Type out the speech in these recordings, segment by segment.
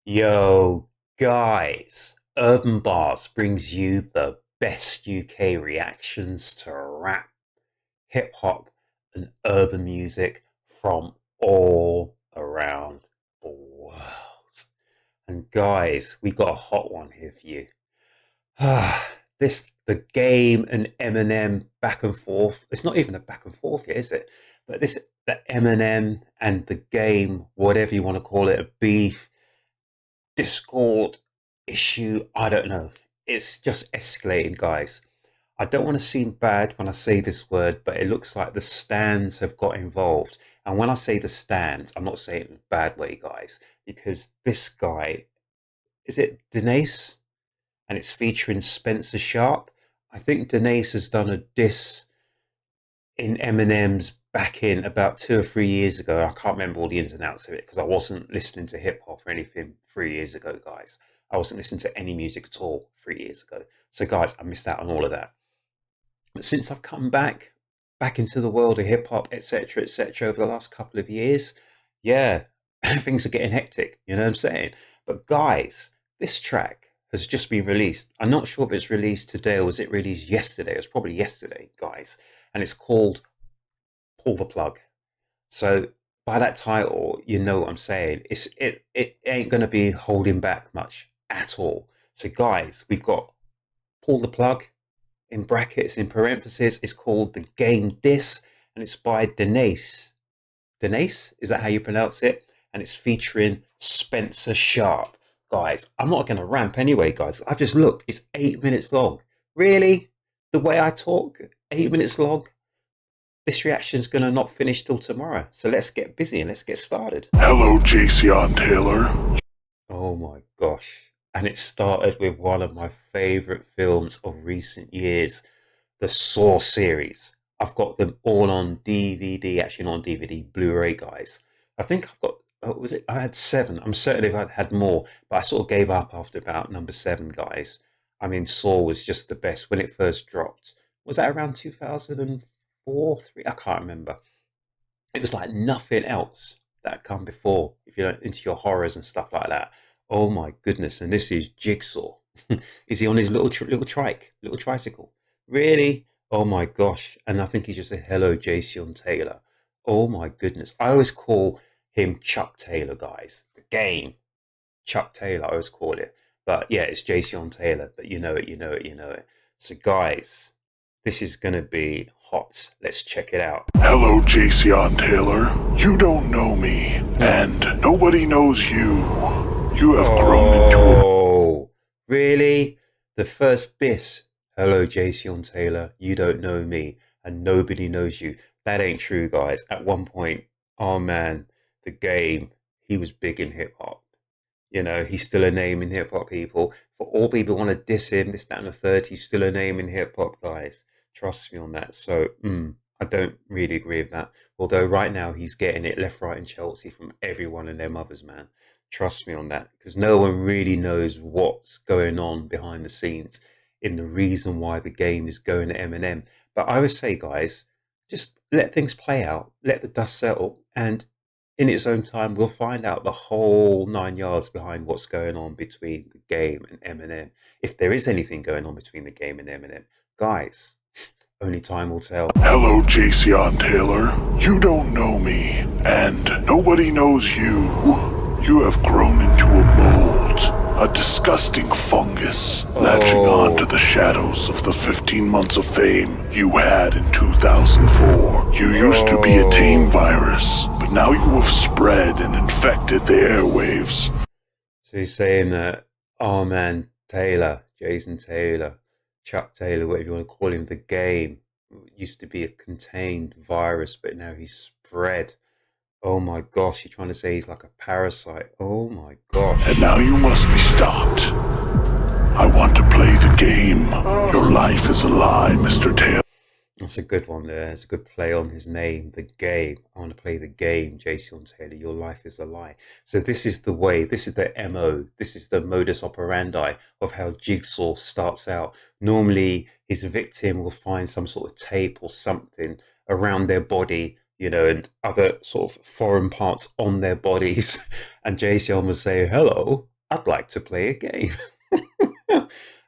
Yo, guys, Urban Bars brings you the best UK reactions to rap, hip hop, and urban music from all around the world. And guys, we got a hot one here for you. The game and Eminem back and forth. It's not even a back and forth yet, is it? But the Eminem and the game, whatever you want to call it, a beef Discord issue. I don't know. It's just escalating, guys. I don't want to seem bad when I say this word, but it looks like the stands have got involved. And when I say the stands, I'm not saying it in a bad way, guys, because this guy, is it Denace? And it's featuring Spencer Sharp. I think Denace has done a diss in Eminem's back in about 2 or 3 years ago. I can't remember all the ins and outs of it because I wasn't listening to hip hop or anything 3 years ago, guys. I wasn't listening to any music at all 3 years ago. So, guys, I missed out on all of that. But since I've come back into the world of hip hop, etc., over the last couple of years, yeah, things are getting hectic. You know what I'm saying? But, guys, this track has just been released. I'm not sure if it's released today or was it released yesterday. It was probably yesterday, guys. And it's called Pull the Plug. So by that title, you know what I'm saying. It ain't gonna be holding back much at all. So guys, we've got Pull the Plug in brackets, in parentheses. It's called The Game Diss, and it's by Denace. Denace, is that how you pronounce it? And it's featuring Spencer Sharp. Guys, I'm not gonna ramp anyway, guys. I've just looked, it's 8 minutes long. Really? The way I talk, 8 minutes long? This reaction's gonna not finish till tomorrow. So let's get busy and let's get started. Hello, Jason Taylor. Oh my gosh. And it started with one of my favorite films of recent years, the Saw series. I've got them all on DVD, actually not on DVD, Blu-ray, guys. I think I've got, oh, was it? I had seven. I'm certain if I'd had more, but I sort of gave up after about number seven, guys. I mean, Saw was just the best when it first dropped. Was that around 2004, 3? I can't remember. It was like nothing else that had come before. If you're into your horrors and stuff like that, oh my goodness! And this is Jigsaw. Is he on his little tricycle? Really? Oh my gosh! And I think he just said hello, Jason Taylor. Oh my goodness! I always call him Chuck Taylor, guys. The game, Chuck Taylor. I always call it. But yeah, it's Jason Taylor. But you know it, you know it, you know it. So guys, this is gonna be hot. Let's check it out. Hello, Jason Taylor. You don't know me, and nobody knows you. You have grown into a... Oh, really? The first diss. Hello, Jason Taylor. You don't know me, and nobody knows you. That ain't true, guys. At one point, oh man, the game, he was big in hip hop. You know, he's still a name in hip hop, people. For all people want to diss him, this, that, and the third, he's still a name in hip hop, guys. Trust me on that. So, I don't really agree with that. Although right now he's getting it left, right, and Chelsea from everyone and their mothers, man. Trust me on that, because no one really knows what's going on behind the scenes in the reason why the game is going to Eminem. But I would say, guys, just let things play out, let the dust settle, and in its own time, we'll find out the whole 9 yards behind what's going on between the game and Eminem. If there is anything going on between the game and Eminem, guys, only time will tell. Hello, Jason Taylor. You don't know me, and nobody knows you. You have grown into a mold, a disgusting fungus, latching on to the shadows of the 15 months of fame you had in 2004. You used to be a tame virus, but now you have spread and infected the airwaves. So he's saying that, oh man, Taylor, Jason Taylor, Chuck Taylor, whatever you want to call him, the game used to be a contained virus, but now he's spread. Oh my gosh, you're trying to say he's like a parasite. Oh my gosh. And now you must be stopped. I want to play the game. Your life is a lie, Mr. Taylor. That's a good one there. It's a good play on his name, the game. I want to play the game, Jason Taylor. Your life is a lie. So this is the way, this is the MO, this is the modus operandi of how Jigsaw starts out. Normally, his victim will find some sort of tape or something around their body, you know, and other sort of foreign parts on their bodies. And Jason will say, hello, I'd like to play a game.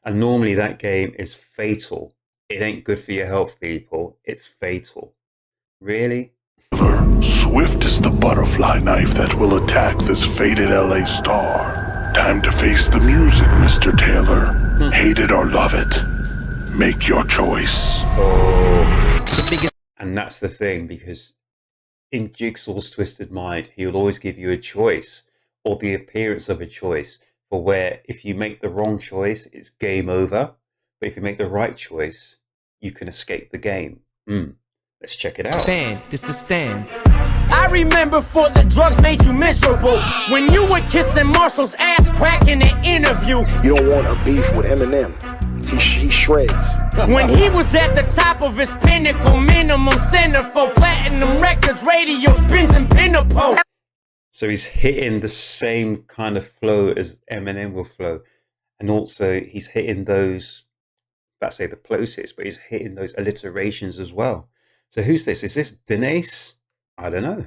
And normally that game is fatal. It ain't good for your health, people. It's fatal. Really? Swift is the butterfly knife that will attack this faded LA star. Time to face the music, Mr. Taylor. Hate it or love it. Make your choice. And that's the thing, because in Jigsaw's twisted mind, he'll always give you a choice, or the appearance of a choice, for where if you make the wrong choice, it's game over. But if you make the right choice, you can escape the game. Let's check it out. Stand, this is Stan. I remember before the drugs made you miserable, when you were kissing Marshall's ass crack in an interview. You don't want a beef with Eminem. He shreds. When he was at the top of his pinnacle, minimum center for platinum records, radio spins and pinnacle. So he's hitting the same kind of flow as Eminem will flow. And also he's hitting those, let's say the plosives, but he's hitting those alliterations as well. So who's this? Is this Denace? I don't know.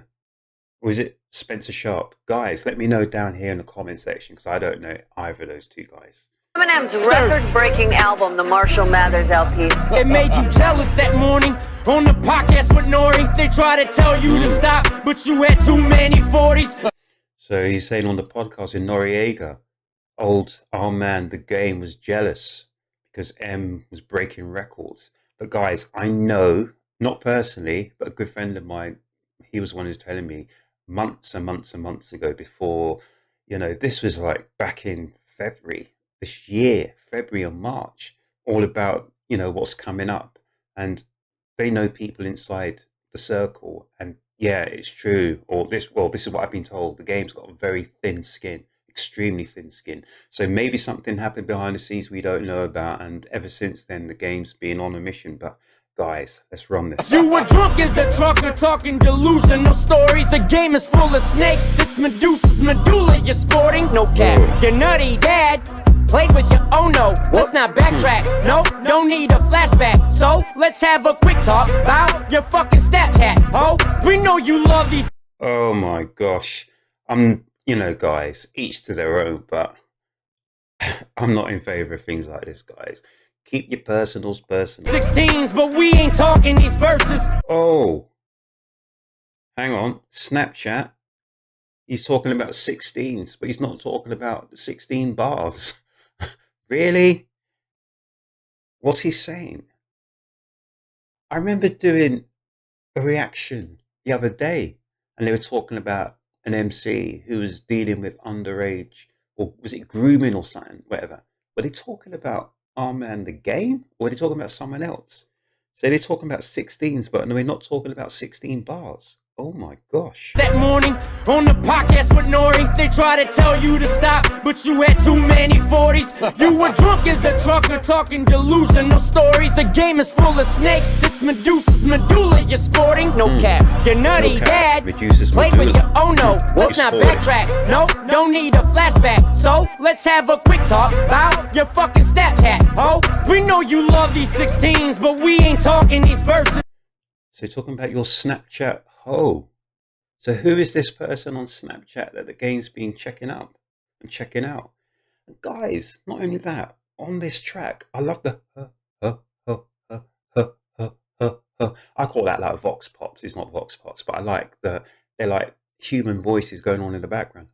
Or is it Spencer Sharp? Guys, let me know down here in the comment section, because I don't know either of those two guys. Eminem's record-breaking album, the Marshall Mathers LP. It made you jealous that morning on the podcast with Nori. They try to tell you to stop, but you had too many 40s. So he's saying on the podcast in Noriega, our man, the game was jealous because M was breaking records. But guys, I know, not personally, but a good friend of mine, he was the one who's telling me months and months and months ago, before, this was like back in February this year, February or March, all about, what's coming up. And they know people inside the circle. And yeah, it's true. This is what I've been told. The game's got a very thin skin, extremely thin skin. So maybe something happened behind the scenes we don't know about. And ever since then, the game's been on a mission. But guys, let's run this. You were drunk as a trucker talking delusional stories. The game is full of snakes. It's Medusa's medulla you're sporting. No cap. Your nutty dad played with you, oh no. Let's not backtrack. No, don't need a flashback. So let's have a quick talk about your fucking Snapchat. Oh, we know you love these. Oh my gosh. Guys, each to their own, but I'm not in favor of things like this, guys. Keep your personals personal. 16s, but we ain't talking these verses. Oh, hang on. Snapchat. He's talking about 16s, but he's not talking about 16 bars. Really? What's he saying? I remember doing a reaction the other day, and they were talking about an MC who was dealing with underage, or was it grooming or something, whatever. Were they talking about our man the game, or were they talking about someone else? So they're talking about 16s, but no, we're not talking about 16 bars. Oh my gosh. That morning on the podcast with Nori, they try to tell you to stop, but you had too many 40s. You were drunk as a trucker talking delusional stories. The game is full of snakes. It's Medusa's medulla you're sporting. No cap. Your nutty dad Medusa's played with you. Oh no, let's not backtrack. No, don't need a flashback. So let's have a quick talk about your fucking Snapchat. Oh, we know you love these 16s, but we ain't talking these verses. So you're talking about your Snapchat hoe. So who is this person on Snapchat that the game's been checking up and checking out? And guys, not only that, on this track, I love the I call that like vox pops. It's not vox pops, but I like they're like human voices going on in the background.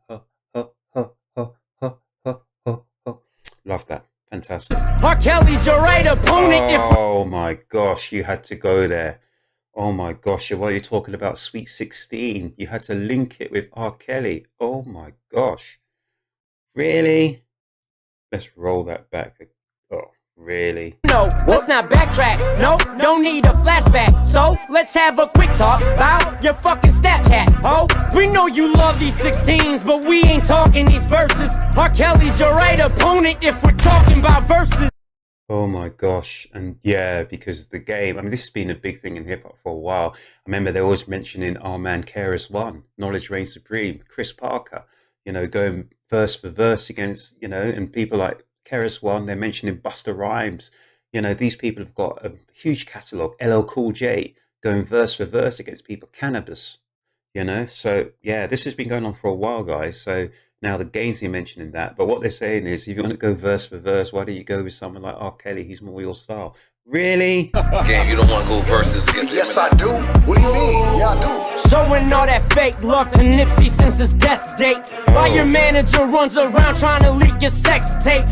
Love that. Fantastic. R. Kelly's your right opponent. Oh my gosh, you had to go there. Oh my gosh, while you're talking about Sweet 16, you had to link it with R. Kelly. Oh my gosh. Really? Let's roll that back. Oh, really? No, let's not backtrack. No, don't need a flashback. So let's have a quick talk about your fucking Snapchat. Oh, we know you love these 16s, but we ain't talking these verses. R. Kelly's your right opponent if we're talking about verses. Oh my gosh. And yeah, because the game, this has been a big thing in hip hop for a while. I remember they always mentioning our man KRS-One, Knowledge Reigns Supreme, Chris Parker, going verse for verse against, and people like KRS-One, they're mentioning Busta Rhymes. These people have got a huge catalogue. LL Cool J going verse for verse against people. Cannabis, You know, so yeah, this has been going on for a while, guys. So now the games you're mentioning that, but what they're saying is, if you want to go verse for verse, why don't you go with someone like R. Kelly? He's more your style. Really? Game, you don't want to go versus against Yes, Eminem. I do. What do you mean? Yeah, I do. Showing all that fake love to Nipsey since his death date. While your manager runs around trying to leak your sex tape.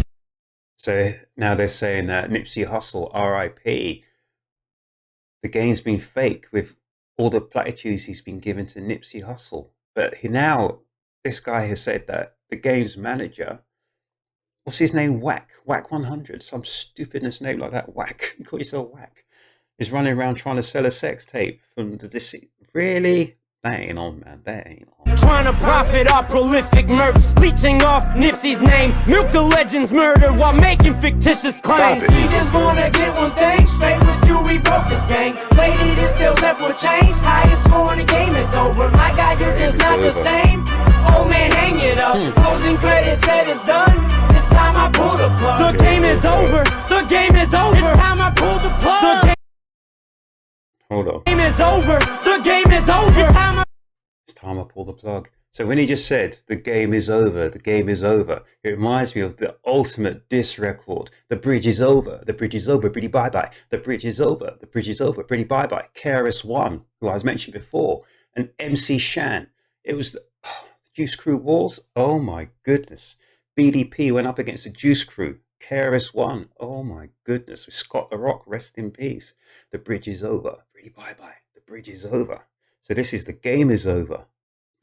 So now they're saying that Nipsey Hussle, R.I.P. The game's been fake with all the platitudes he's been given to Nipsey Hussle. But this guy has said that the game's manager, what's his name? Whack 100, some stupidness name like that. Whack, you call yourself Whack, is running around trying to sell a sex tape from the deceit. Really? That ain't on, man. That ain't on. Trying to profit off prolific merch, leeching off Nipsey's name. Milk the legend's murder while making fictitious claims. We just wanna get one thing straight with you. We broke this game. Lady, this still left with change. Highest score in the game is over. My God, you're just not the same. Oh man, hang it up. Closing credits said it's done. It's time I pull the plug. The game is over. The game is over. It's time I pull the plug. Hold on. The game is over. The game is over. It's time I pull the plug. So when he just said, the game is over, the game is over, it reminds me of the ultimate diss record. The bridge is over, the bridge is over, pretty bye-bye. The bridge is over, the bridge is over, pretty bye-bye. KRS-One, who I was mentioned before, and MC Shan. It was the Juice Crew Wars. Oh my goodness. BDP went up against the Juice Crew. KRS-One. Oh my goodness. With Scott the Rock, rest in peace. The bridge is over, pretty bye-bye. The bridge is over. So this is the game is over.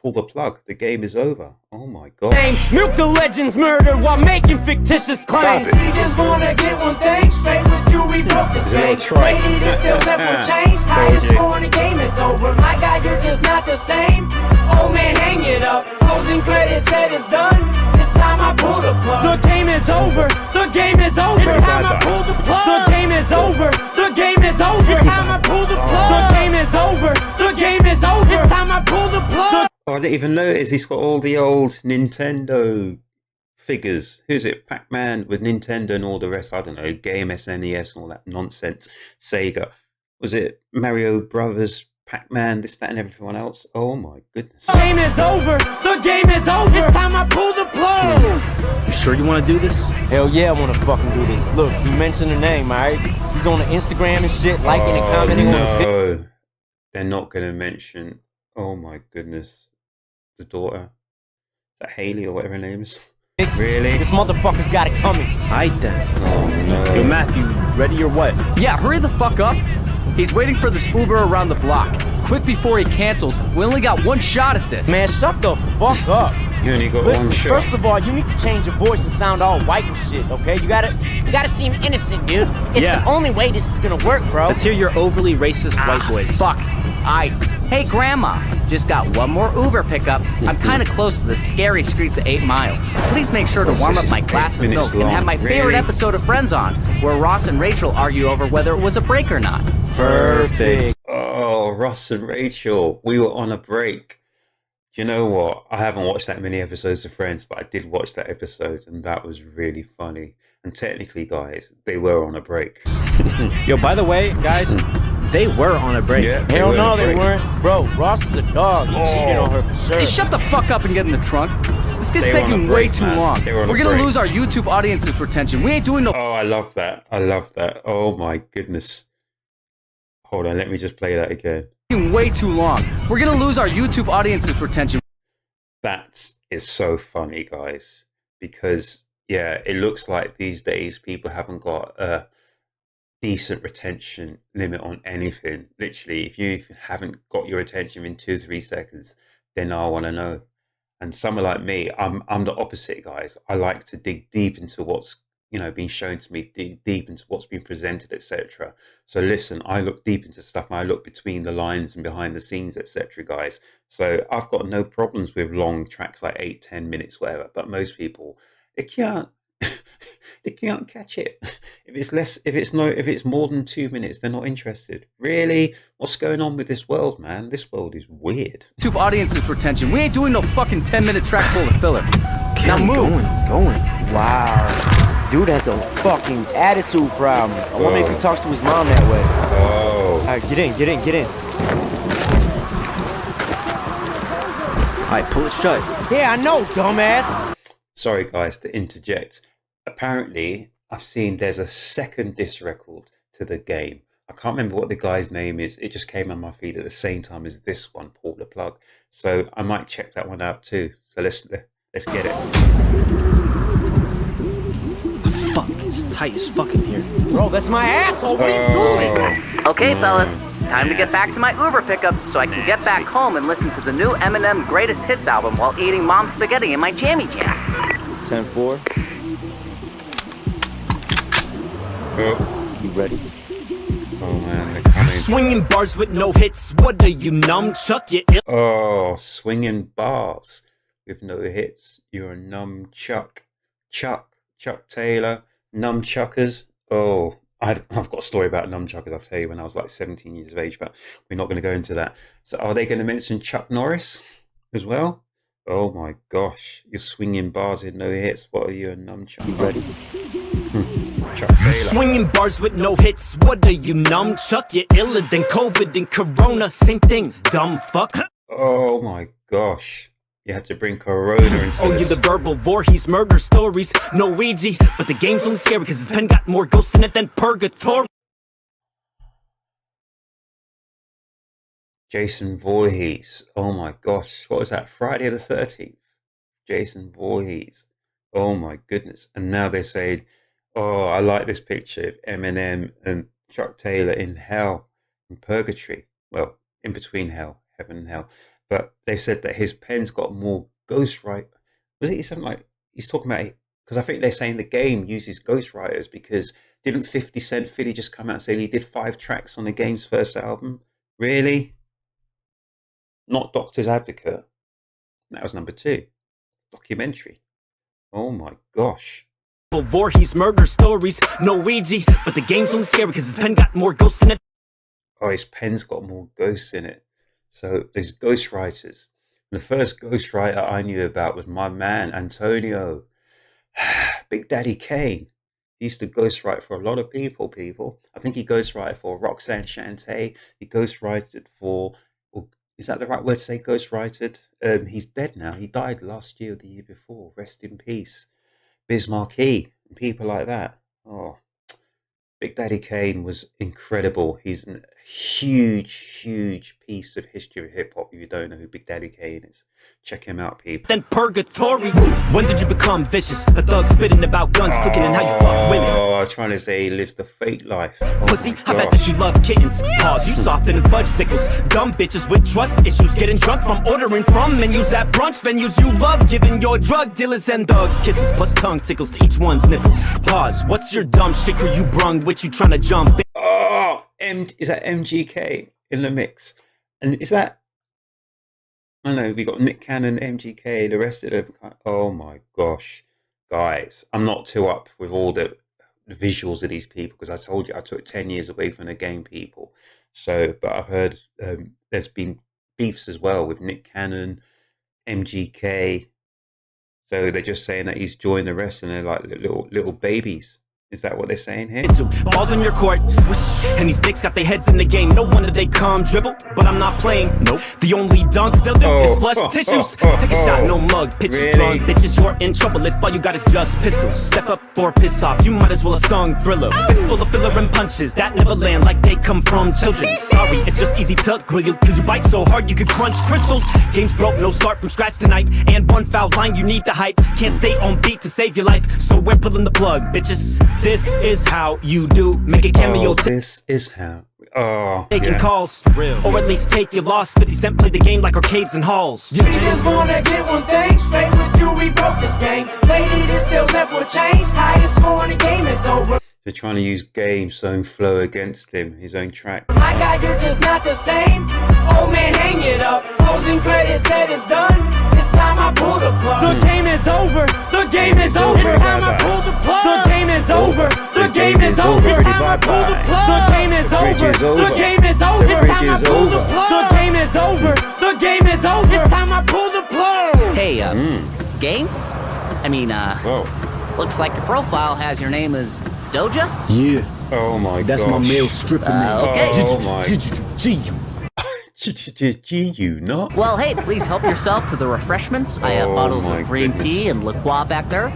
Pull the plug. The game is over. Oh my God. Milk the legend's murder while making fictitious claims. We just wanna get one thing straight with you. We broke this game. Lady, this still left with change. Highest score in the game is over. My God, you're just not the same. Oh man, hang it up. Closing credits said it's done. It's time I pull the plug. The game is over. The game is over. It's time I pull the plug. The game is over. The game is over. It's time I pull the plug. The game is over. The game is over. It's time I pull the plug. Oh, I didn't even notice he's got all the old Nintendo figures. Who's it? Pac-Man with Nintendo and all the rest. I don't know. Game SNES and all that nonsense. Sega. Was it Mario Brothers, Pac-Man, this, that, and everyone else? Oh my goodness. The game is over. The game is over. It's time I pull the plug. You sure you want to do this? Hell yeah, I want to fucking do this. Look, he mentioned the name, alright? He's on the Instagram and shit, liking and commenting on the video. No, they're not going to mention. Oh my goodness. The daughter. Is that Haley or whatever her name is? Really? This motherfucker's got it coming. Aight then. Oh no. Yo, Matthew, ready or what? Yeah, hurry the fuck up. He's waiting for this Uber around the block. Quick before he cancels. We only got one shot at this. Man, shut the fuck up. You only got Listen, one shot. first of all, you need to change your voice and sound all white and shit, okay? You gotta seem innocent, dude. It's Yeah. the only way this is gonna work, bro. Let's hear your overly racist white voice. Fuck. Hey, Grandma. Just got one more Uber pickup. I'm kind of close to the scary streets of 8 Mile. Please make sure to warm up my glass of milk and have my favorite episode of Friends on, where Ross and Rachel argue over whether it was a break or not. Perfect. Oh, Ross and Rachel, we were on a break. Do you know what? I haven't watched that many episodes of Friends, but I did watch that episode, and that was really funny. And technically, guys, they were on a break. Yo, by the way, guys, they were on a break. Yeah, Hell were no, on a they break. weren't. Bro, Ross is a dog. He cheated on her for sure. Hey, shut the fuck up and get in the trunk. This gets They were on taking a way break, too man. long. They were on a We're gonna break. lose our YouTube audience's retention. We ain't doing no Oh, I love that. I love that. Oh my goodness. Hold on, let me just play that again. way too long. We're gonna lose our YouTube audience's retention. That is so funny, guys, because yeah, it looks like these days people haven't got a decent retention limit on anything. Literally, if you haven't got your attention in 2-3 seconds, then I want to know. And someone like me, I'm the opposite, guys. I like to dig deep into what's being shown to me, dig deep into what's been presented, etc. So listen, I look deep into stuff, and I look between the lines and behind the scenes, etc. Guys, so I've got no problems with long tracks like 8-10 minutes, whatever. But most people, they can't. They can't catch it. If it's more than 2 minutes, they're not interested. Really? What's going on with this world, man? This world is weird. YouTube audience's retention. We ain't doing no fucking 10-minute track full of filler. Now move. Going. Wow. Dude has a fucking attitude problem. I wonder if he talks to his mom that way. Oh. Alright, get in. Alright, pull it shut. Yeah, I know, dumbass. Sorry, guys, to interject. Apparently, I've seen there's a second disc record to the game. I can't remember what the guy's name is. It just came on my feed at the same time as this one, Pull the Plug. So I might check that one out too. So let's get it. Fuck, it's tight as fuck in here. Bro, that's my asshole. What are you doing? Okay, fellas, time to get back to my Uber pickup so I can get back home and listen to the new Eminem Greatest Hits album while eating mom's spaghetti in my jammy jams. 10-4. You ready? Oh man, they're coming. Swinging bars with no hits. What are you, numb chuck? You ill. Oh, swinging bars with no hits. You're a numb chuck. Chuck Taylor, nunchuckers. Oh, I've got a story about nunchuckers, I'll tell you, when I was like 17 years of age, but we're not going to go into that. So are they going to mention Chuck Norris as well? Oh my gosh, you're swinging bars with no hits. What are you, a nunchuck? You ready? Chuck Taylor. Swinging bars with no hits. What are you, numb chuck? You're iller than COVID and Corona. Same thing, dumb fuck. Oh my gosh. You had to bring Corona into Oh, this. you're the verbal Voorhees murder stories. No Ouija, but the game's only scary because his pen got more ghosts in it than purgatory. Jason Voorhees. Oh my gosh. What was that? Friday the 13th. Jason Voorhees. Oh my goodness. And now they say, oh, I like this picture of Eminem and Chuck Taylor in hell, in purgatory. Well, in between hell, heaven and hell. But they said that his pen's got more ghostwrite. Was it something like, he's talking about, because I think they're saying the game uses ghostwriters because didn't 50 Cent Philly just come out and say he did 5 tracks on the game's first album? Really? Not Doctor's Advocate. That was number 2. Documentary. Oh my gosh. Voorhees murder stories. No Ouija, but the game's only scary because his pen got more ghosts in it. Oh, his pen's got more ghosts in it. So there's ghostwriters. And the first ghostwriter I knew about was my man, Antonio. Big Daddy Kane. He used to ghostwrite for a lot of people. I think he ghostwrited for Roxanne Shante. He ghostwrited for, is that the right word to say ghostwrited? He's dead now. He died last year or the year before. Rest in peace. Biz Markie and people like that. Oh, Big Daddy Kane was incredible. He's a huge piece of history of hip hop. If you don't know who Big Daddy Kane is, check him out, people. Then purgatory. When did you become vicious? A thug spitting about guns, clicking and how you fuck women. Oh, trying to say he lives the fake life. Oh Pussy, I bet that you love kittens. Pause, you soften and fudge sickles. Dumb bitches with trust issues, getting drunk from ordering from menus at brunch venues. You love giving your drug dealers and thugs kisses, plus tongue tickles to each one's nipples. Pause, what's your dumb shit crew you brung with you trying to jump in? Oh, is that MGK in the mix? And is that, I know we got Nick Cannon, MGK, the rest of them. Oh my gosh, guys, I'm not too up with all the visuals of these people because I told you I took 10 years away from the game, people. So, but I've heard there's been beefs as well with Nick Cannon, MGK. So they're just saying that he's joined the rest and they're like little babies. Is that what they're saying here? Balls in your court, swish, and these dicks got their heads in the game. No wonder they come dribble, but I'm not playing. Nope. The only dunks they'll do is flush tissues. Take a shot, no mug. Pictures drawn, bitches you're in trouble if all you got is just pistols. Step up or piss off, you might as well have sung Thriller. Fist full of filler and punches that never land like they come from children. Sorry, it's just easy to grill you, cause you bite so hard you could crunch crystals. Game's broke, no start from scratch tonight. And one foul line, you need the hype. Can't stay on beat to save your life, so we're pulling the plug, bitches. This is how you do. Make a cameo. This is how. Oh, Taking calls, or at least take your loss. 50 Cent played the game like arcades and halls. You just wanna get one thing straight with you. We broke this game. Played it and still never changed. Highest score in the game is over. So trying to use Game's own flow against him, his own track. My guy, you're just not the same. Oh man, hang it up. Closing credits said it's done. It's time I pull the plug. The game is over. The game is over. It's time I pull the plug. The game is over. The game is over. It's time I pull the plug. The game is over. The game is over. It's time I pull the plug. The game is over. The game is over. It's time I pull the plug. Hey, game? I mean, Whoa. looks like your profile has your name as Doja? Yeah, Oh my that's gosh. my male stripper name. Okay. Oh my. you not? Well, hey, please help yourself to the refreshments. I have bottles of green tea and liqueur back there.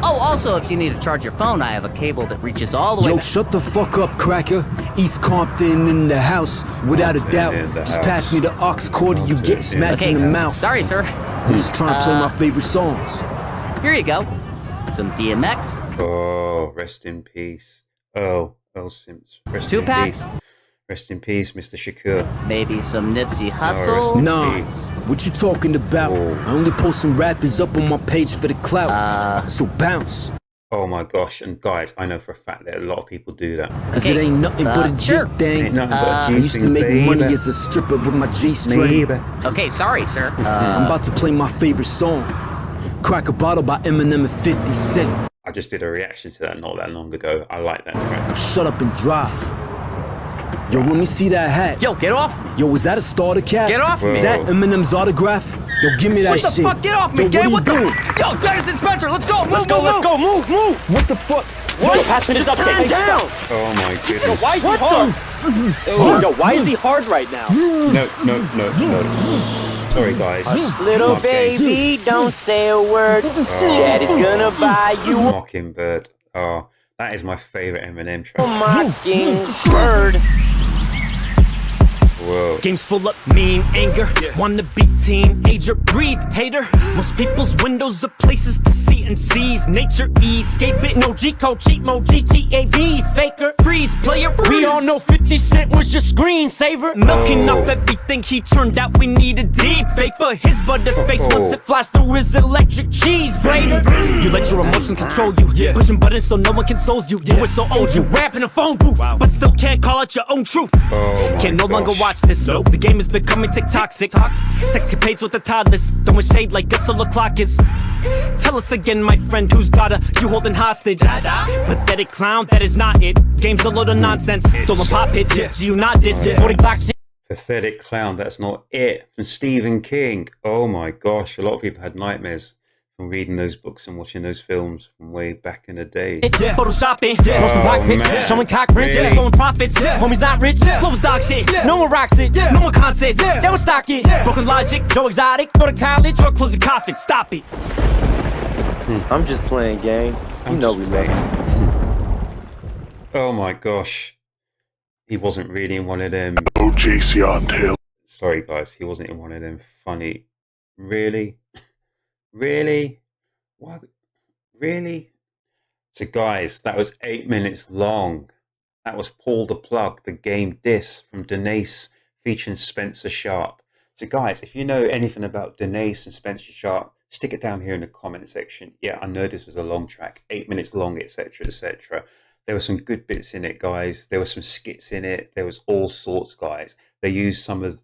Oh, also, if you need to charge your phone, I have a cable that reaches all the way back. Shut the fuck up, cracker. East Compton in the house, without a doubt. Just pass me the aux cord and you get smacked in the mouth. Sorry, sir. I'm just trying to play my favorite songs. Here you go. Some DMX. Oh, rest in peace. Oh, Earl Simpson. Rest in Two-pack? peace. Rest in peace, Mr. Shakur. Maybe some Nipsey rest Hussle. in Nah, peace. what you talking about? I only post some rappers up on my page for the clout. So bounce. Oh my gosh, and guys, I know for a fact that a lot of people do that. Cause it ain't nothing but a sure. G thing. Ain't nothing but a I G used to thing, make baby. money as a stripper with my G-string. Baby. Okay, sorry, sir. I'm about to play my favorite song. Crack a Bottle by Eminem and 50 Cent. I just did a reaction to that not that long ago. I like that track. Shut up and drive. Yo, let me see that hat. Yo, get off me. Yo, was that a starter cap? Get off me. Is that Eminem's autograph? Yo, give me that What the shit. fuck? Get off me, Yo, gay. what What are the? you doing? Yo, Denace and Spencer, let's go. Let's go, move. What the fuck? What? Yo, pass me this uptake. turn down. Oh my goodness. Why is he hard? Yo, why is he hard right now? No. Sorry, guys. Little Mocking- baby, don't say a word. Daddy's gonna buy you a Mockingbird. Oh, that is my favorite Eminem track. mockingbird. Whoa. Games full of mean anger. Wanna be teenager, breathe, hater. Most people's windows are places to see and seize nature, escape it. No G code, cheat mode, GTAV, faker, freeze, player. We all know 50 Cent was your screensaver. Milking up everything he turned out. We need a deep fake for his butter face once it Flies through his electric cheese grater. You let your emotions control you. Pushing buttons so no one consoles you. You were so old, you rap in a phone booth, but still can't call out your own truth. Can no longer watch this. The game is becoming toxic. Sexcapades with the toddlers, throwing shade like guess all the clock is. Tell us again, my friend, whose daughter you holding hostage? Pathetic clown, that is not it. Game's a load of nonsense. Stolen pop hits, do you not diss? 40 Glock shit. Pathetic clown, that's not it. From Stephen King. Oh my gosh, a lot of people had nightmares from reading those books and watching those films from way back in the days. Photoshopping, posting black pics, man. showing cock prints, Really? slowing profits. Homie's not rich, flow is dog shit. No one rocks it, no one concerts, they don't stock it. Broken logic, Joe Exotic, go to college, or close your coffin. Stop it. I'm just playing game. You know we love you. Oh my gosh. He wasn't really in one of them. Oh, Jason Taylor. Sorry guys, he wasn't in one of them funny. Really? Really? What? Really? So guys, that was 8 minutes long. That was Paul the Plug, the game diss from Denace featuring Spencer Sharp. So guys, if you know anything about Denace and Spencer Sharp, stick it down here in the comment section. Yeah, I know this was a long track, 8 minutes long, etc, etc. There were some good bits in it, guys. There were some skits in it. There was all sorts, guys. They used some of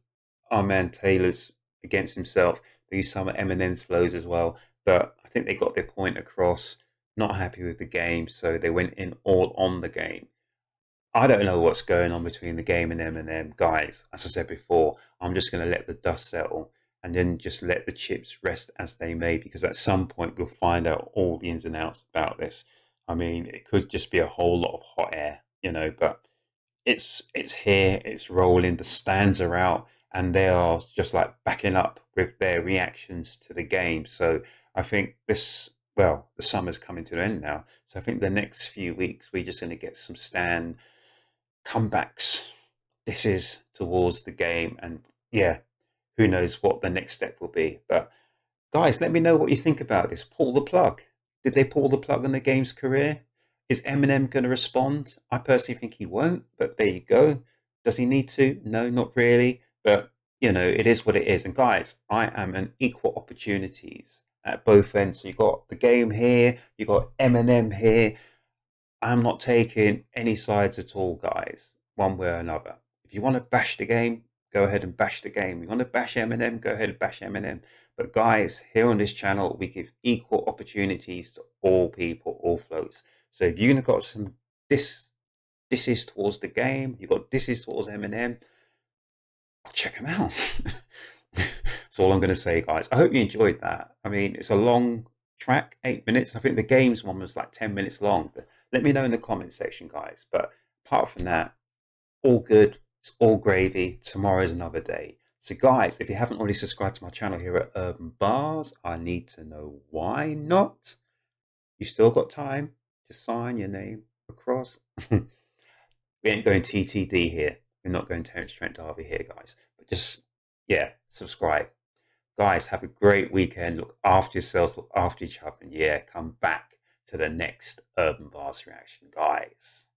our man Taylor's against himself. They used some of Eminem's flows as well. But I think they got their point across. Not happy with the game, so they went in all on the game. I don't know what's going on between the game and Eminem, guys. As I said before, I'm just going to let the dust settle and then just let the chips rest as they may, because at some point we'll find out all the ins and outs about this. I mean, it could just be a whole lot of hot air, you know, but it's here, it's rolling, the stands are out, and they are just like backing up with their reactions to the game. So I think this, well, the summer's coming to an end now. So I think the next few weeks, we're just going to get some stand comebacks. This is towards the game. And yeah, who knows what the next step will be. But guys, let me know what you think about this. Pull the plug. Did they pull the plug on the game's career? Is Eminem going to respond? I personally think he won't, but there you go. Does he need to? No, not really. But, you know, it is what it is. And guys, I am an equal opportunities at both ends. So you've got the game here, you've got Eminem here. I'm not taking any sides at all, guys, one way or another. If you want to bash the game, go ahead and bash the game. You want to bash Eminem, go ahead and bash Eminem. But guys, here on this channel, we give equal opportunities to all people, all floats. So if you've got some disses towards the game, you've got disses towards Eminem, I'll check them out. That's all I'm going to say, guys. I hope you enjoyed that. I mean, it's a long track, 8 minutes. I think the game's one was like 10 minutes long. But let me know in the comment section, guys. But apart from that, all good. It's all gravy. Tomorrow's another day. So guys, if you haven't already subscribed to my channel here at Urb'n Barz, I need to know why not. You still got time to sign your name across. We ain't going TTD here. We're not going Terence Trent D'Arby here, guys. But just, yeah, subscribe. Guys, have a great weekend. Look after yourselves, look after each other. And yeah, come back to the next Urb'n Barz reaction, guys.